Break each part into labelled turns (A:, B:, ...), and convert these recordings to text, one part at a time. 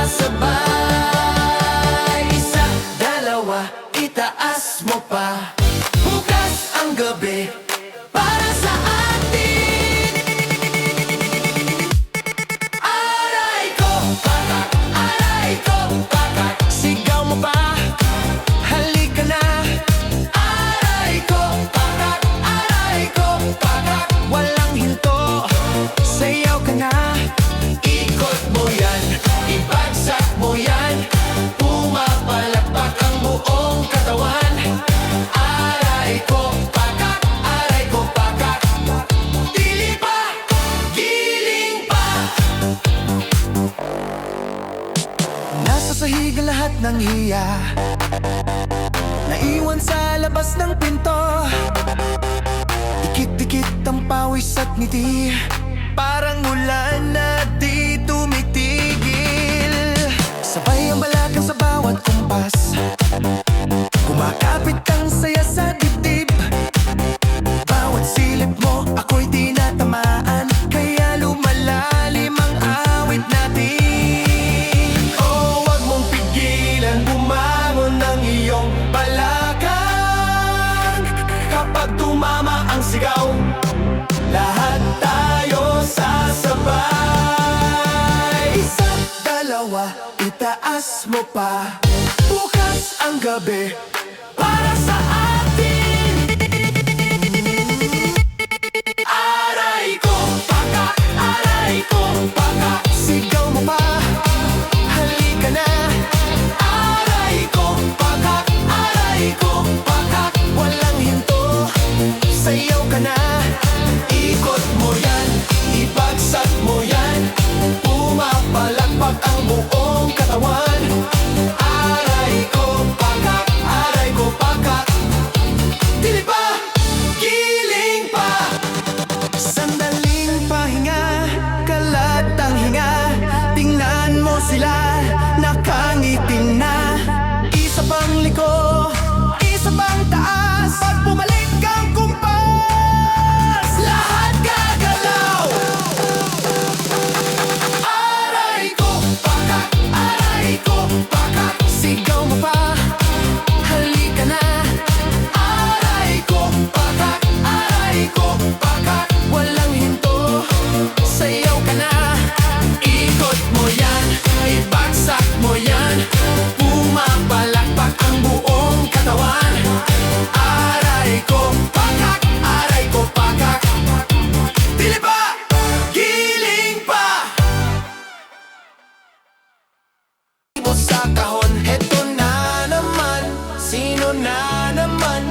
A: sasabay. Isa, dalawa, itaas mo pa. Bukas ang gabi para sa atin. Aray ko, pakak, aray ko, pakak. Sigaw mo pa, halika na. Aray ko, pakak, aray ko, pakak. Walang hinto, sayaw ka na. Ikot mo yan, ibagsak mo yan. Pumapalakpak ang buong katawan. Aray ko, pakak, aray ko, pakak. Dili pa, giling pa. Nasa sahig ang lahat ng hiya, naiwan sa labas ng pinto. Dikit-dikit ang pawis at ngiti, parang ulan na di tumitigil. Sabay ang balakang sa bawat kumpas, kumakapit ang saya sa dibdib. Bawat silip mo, ako'y tinatamaan, kaya lumalalim ang awit natin. Oh, wag mong pigilan, bumangon ng iyong balakang. Kapag tumama ang sigaw, lahat tayo sasabay. Isa, dalawa, itaas mo pa. Bukas ang gabi para sa atin. Aray ko, pakak, aray ko, pakak. Sigaw mo pa, halika na. Aray ko, pakak, aray ko, pakak. Walang hinto, sayaw ka na. Ikot mo yan, ibagsak mo yan. Pumapalakpak ang buong katawan. Aray ko, pakak, aray ko, pakak. Dili pa, giling pa. Sandaling pahinga, kalat ang hinga. Tingnan mo sila, nakangiting na. Isa pang liko, isa pang taas. Pag bumalik ang kumpas, lahat gagalaw. Aray ko, pakak, aray ko, pakak. Sigaw mo pa, halika na. Aray ko, pakak, aray ko, pakak. Walang hinto, sayaw ka na. Ikot mo yan, ibagsak mo yan. Pumapalakpak ang buong katawan. Aray ko, pakak, aray ko, pakak. Dili pa, giling pa. Ibo sa kahon, heto na naman. Sino na naman?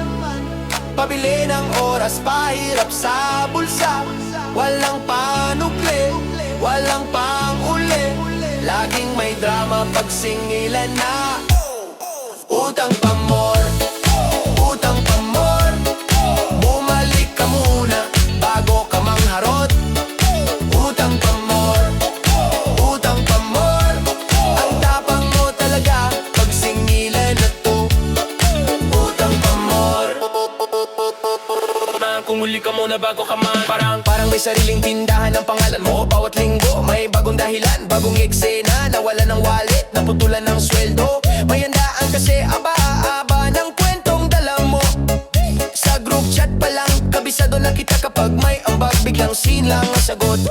A: Pabili ng oras, pahirap sa bulsa. Walang panukli, walang pang-uli. Laging may drama pag singilan na. Utang pa more, utang pa more. Bumalik ka muna bago ka mangharot. Utang pa more, utang pa more. Ang tapang mo talaga pag singilan na to. Utang pa more. Kung uli ka muna bago ka man. Parang may sariling tindahan ang pangalan mo. Bawat linggo may bagong dahilan, bagong eksena. Nawala ng wallet, naputulan ng sweldo. May handaan kasi aba-aba ng kwentong dala mo. Sa group chat pa lang, kabisado na kita kapag may ambag. Biglang silang ang sagot.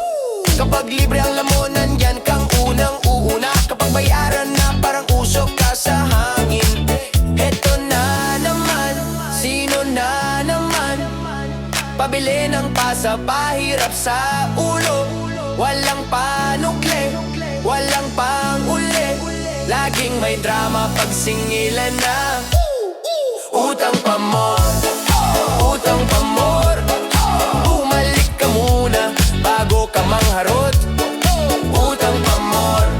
A: Kapag libre ang lamunan, yan kang unang uuna. Kapag bayaran na, parang usok ka sa hangin. Eto na naman, sino na naman? Pabili ng pasa, pahirap sa ulo. Walang panukli, walang pang-uli. Laging may drama pag singilan na. Utang pa more, utang pa more. Bumalik ka muna bago ka mangharot. Utang pa more,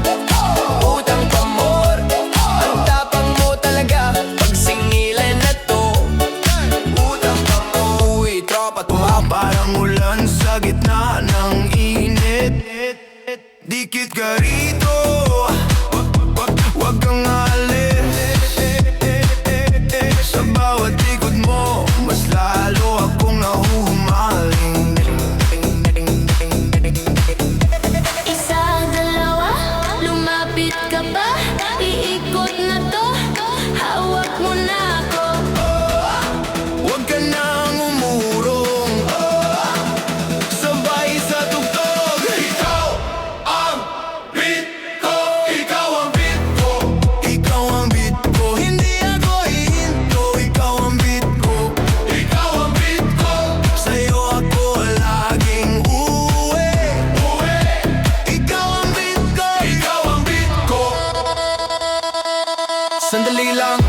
A: utang pa more. Ang tapang mo talaga pag singilan na to. Utang pa more. Uy, tropa, parang ulan sa gitna ng init. Dikit ka rito, wag kang alis. Sa bawat ikot mo, mas lalo akong nahuhumaling.
B: Lumapit ka ba? Iikot na to. Hawak mo na ako.
A: Huwag ka nang umurong, sabay sa tugtog. Ikaw ang beat ko, ikaw ang beat ko, ikaw ang beat ko. Hindi ako hihinto, ikaw ang beat ko, ikaw ang beat ko. Sa'yo ako laging uuwi. Ikaw ang beat ko, ikaw ang beat ko. Sandali lang,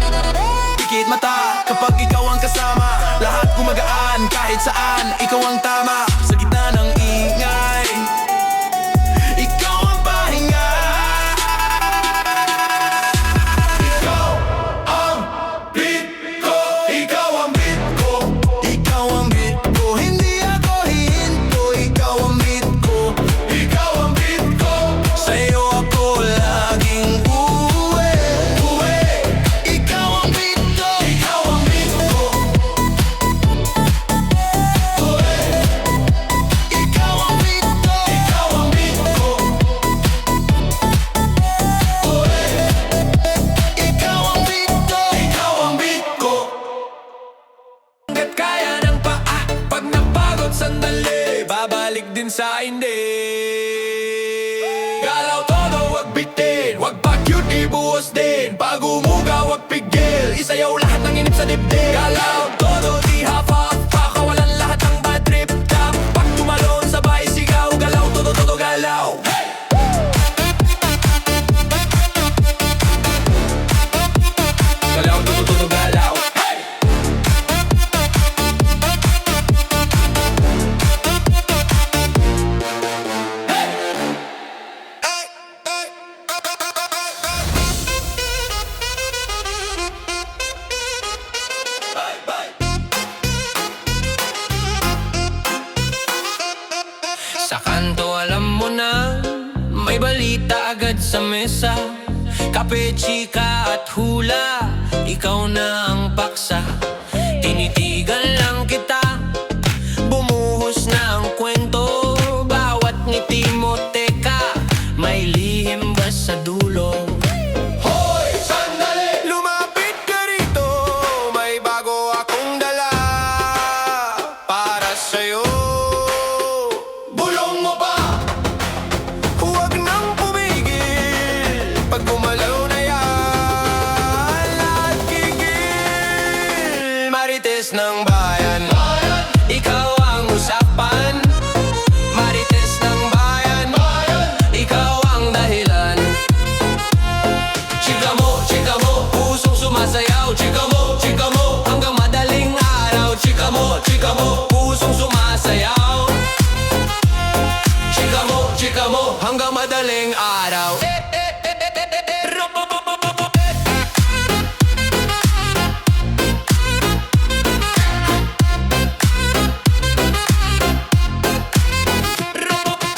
A: pikit mata kapag ikaw ang kasama. Lahat gumagaan kahit saan, ikaw ang tama. Sa gitna ng ingay, ikaw ang pahinga. Ikaw ang beat ko, ikaw ang beat ko, ikaw ang beat ko. Hindi ako hihinto, ikaw ang beat ko, ikaw ang beat ko. Sa'yo ako laging uuwi. Ikaw ang beat ko, ikaw ang beat ko. Ikaw ang beat ko, ikaw ang beat ko. Ikaw ang beat ko, ikaw ang beat ko. Hanggat kaya ng paa, pag napagod sandali, babalik din sa hindi. Galaw todo, wag bitin, wag pa-cute, ibuhos din. Pag umuga, wag pigil, isayaw lahat ng inip sa dibdib. Galaw todo, di half-half, pakawalan lahat ng bad trip. Tap, pag tumalon, sabay sigaw, galaw todo, todo, galaw. Hey! Galaw todo, todo, galaw. Hey! Sa kanto alam mo na, may balita agad sa mesa. Kape, chika at hula, ikaw na ang paksa. Tinitigan lang kita, bumuhos na ang kwento. Bawat ngiti mo, teka, may lihim ba sa dulo? Hoy, sandali! Lumapit ka rito, may bago akong dala para sa'yo. Bulong mo ba? Huwag nang pumigil, pag gumalaw na yan, lahat gigil. Marites ng bayan, ikaw ang usapan. Marites ng bayan, ikaw ang dahilan. Chika mo, pusong sumasayaw. Chika mo, hanggang madaling araw. Chika mo, pusong sumasayaw. Chika mo, hanggang madaling araw.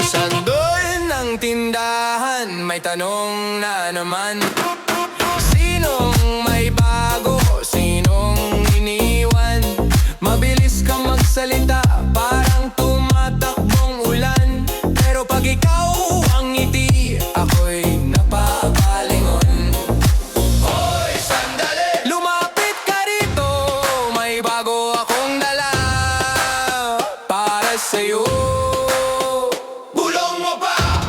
A: Sandoy ng tindahan, may tanong na naman. Sinong may bago, sinong iniwan? Mabilis ka magsalita, parang tumatakbong ulan. Pero pag ikaw ang ngiti, ako'y napapalingon. Hoy, sandali! Lumapit ka rito, may bago akong dala para sa'yo. Bulong mo ba?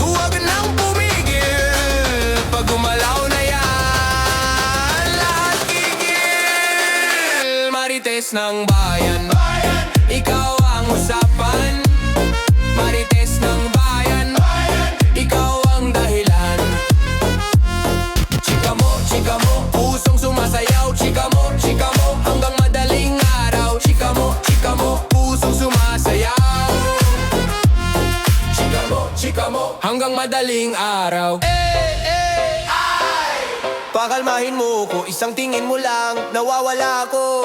A: Huwag nang pumigil, pag gumalaw na yan, lahat gigil. Marites ng bayan, ikaw ang usapan. Marites ng bayan, ikaw ang dahilan. Chika mo, pusong sumasayaw. Chika mo, hanggang madaling araw. Chika mo, pusong sumasayaw. Chika mo, hanggang madaling araw. Pakalmahin mo ko, isang tingin mo lang, nawawala ko.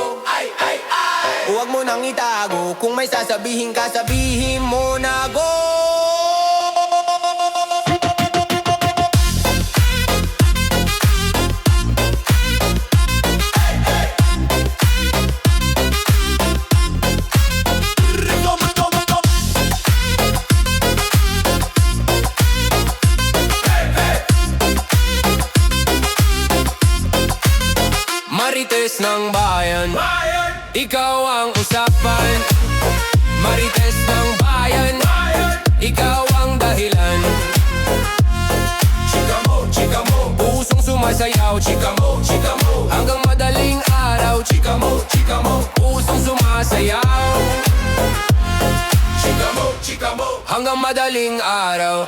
A: Huwag mo nang itago, kung may sasabihin ka, sabihin mo na go. Marites ng bayan, ikaw ang usapan. Marites ng bayan, ikaw ang dahilan. Chika mo, pusong sumasayaw. Chika mo, hanggang madaling araw. Chika mo, pusong sumasayaw. Chika mo, hanggang madaling araw.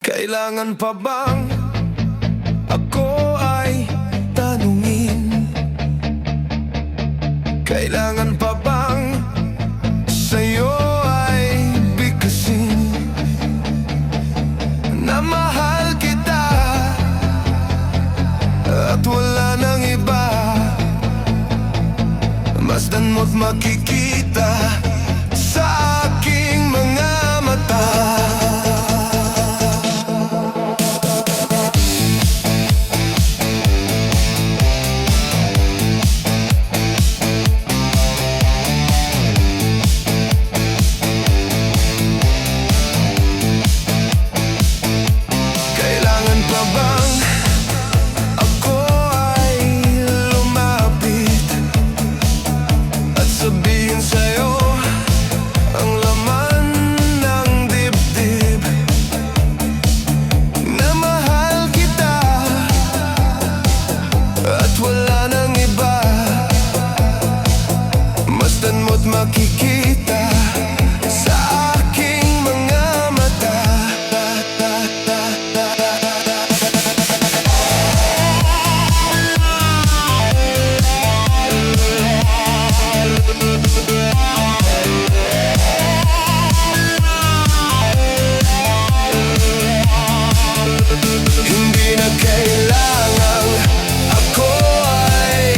C: Kailangan pa bang ako ay tanungin? Kailangan pa bang sa'yo ay bigkasin na mahal kita at wala nang iba? Masdan mo't makikita sa aking mga mata. Makikita sa aking mga mata. Hindi na kailangang ako ay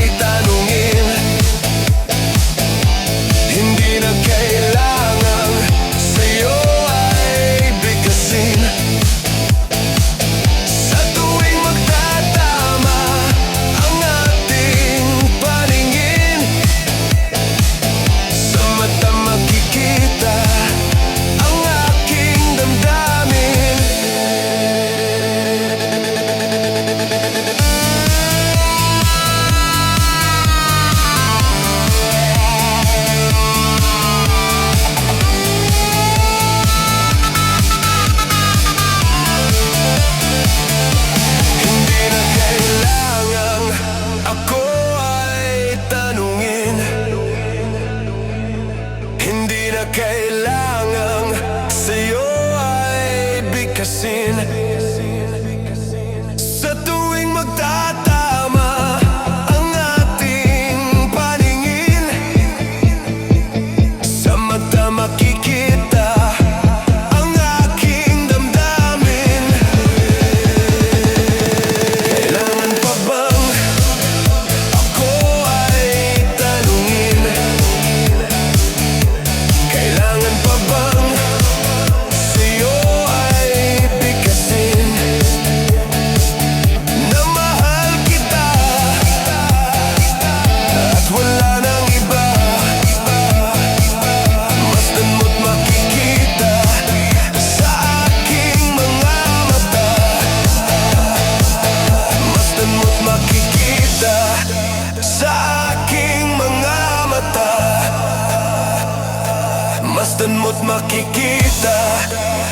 C: mo't makikita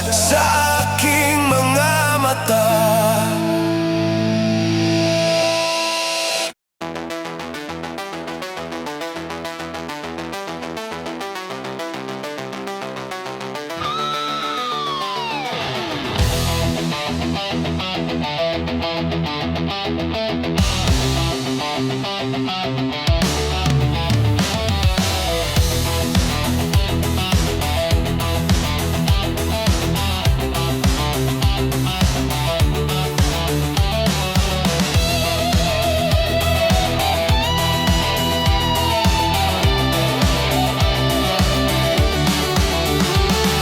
C: sa aking mga mata.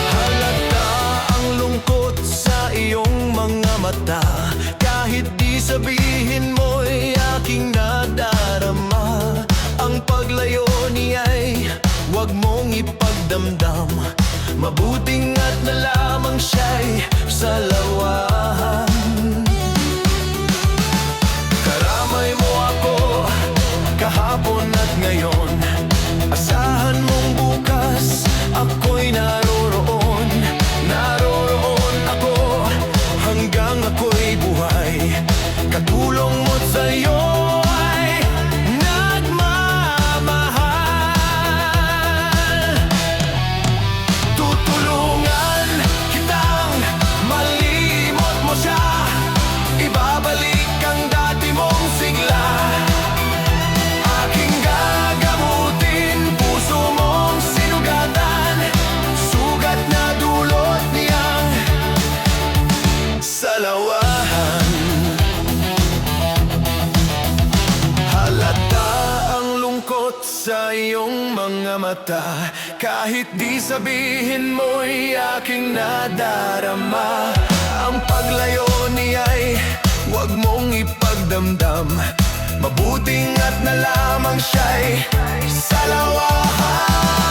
C: Halata ang lungkot sa iyong mga mata, kahit di sabihin mo'y aking nadarama. Ang paglayo niya'y huwag mong ipagdamdam, mabuting at na lamang siya'y salawahan. Karamay mo ako kahapon at ngayon, asahan mong bukas ako'y naroroon. Naroroon ako hanggang ako'y buhay, katulong mo't sa'yo ay nagmamahal. Tutulungan kitang malimot mo siya, ibabalik ang dati mong sigla. Aking gagamutin puso mong sinugatan, sugat na dulot niyang salawahan. Halata ang lungkot sa iyong mga mata, kahit di sabihin mo'y aking nadarama. Ang paglayo niya'y huwag mong ipagdamdam, mabuting at na lamang siya'y salawahan.